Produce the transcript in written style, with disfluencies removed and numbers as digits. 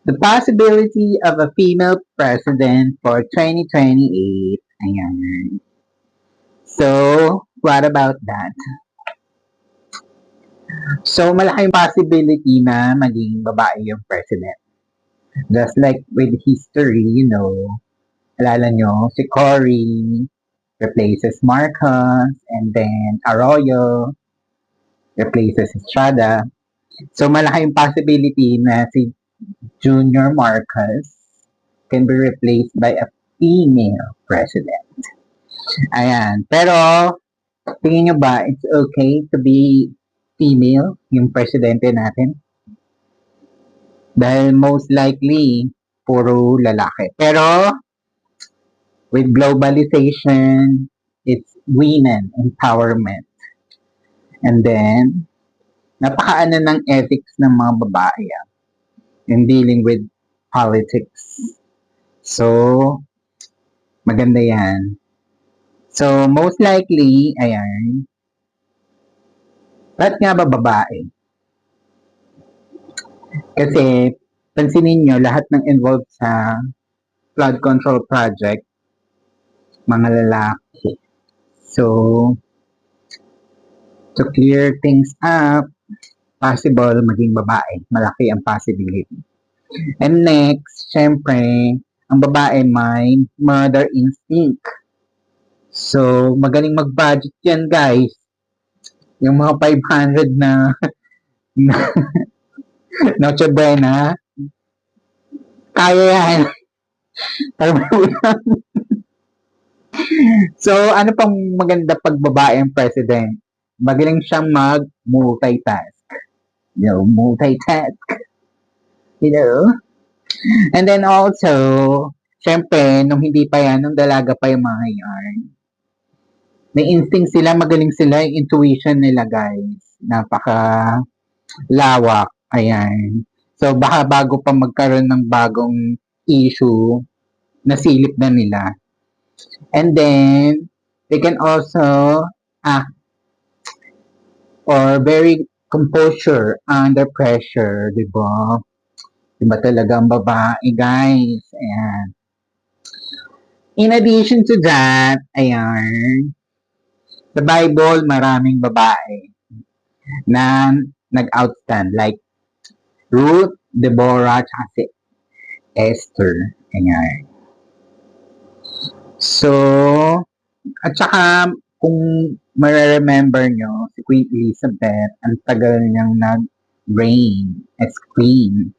The possibility of a female president for 2028. Ayan. So, what about that? So, malaking possibility na maging babae yung president. Just like with history, alala nyo, si Cory replaces Marcos, and then Arroyo replaces Estrada. So, malaking possibility na si Junior Marcos can be replaced by a female president. Ayan. Pero, tingin nyo ba, it's okay to be female yung presidente natin? Dahil most likely, puro lalaki. Pero, with globalization, it's women empowerment. And then, napakaano ng ethics ng mga babae in dealing with politics. So, maganda yan. So, most likely, ayan, ba't nga ba babae? Kasi, pansinin nyo, lahat ng involved sa flood control project, mga lalaki. So, to clear things up, possible maging babae. Malaki ang possibility. And next, syempre, ang babae may mother instinct. So, magaling mag-budget yan, guys. Yung mga 500 na Noche Buena, kaya yan. So, ano pang maganda pag babae ang president? Magaling siyang mag-multitask. Multitask. And then also, syempre, nung hindi pa yan, nung dalaga pa yung mga yarn, may instinct sila, magaling sila, yung intuition nila, guys. Napaka lawak. Ayan. So, baka bago pa magkaroon ng bagong issue, nasilip na nila. And then, they can also act or very composure under pressure, di ba? Diba talaga ang babae, guys? Ayan. In addition to that, ayan, sa Bible, maraming babae na nag-outstand. Like, Ruth, Deborah, tsaka si Esther. Ayan. So, at saka, kung ma-remember nyo, si Queen Elizabeth, ang tagal niyang nag-reign as queen.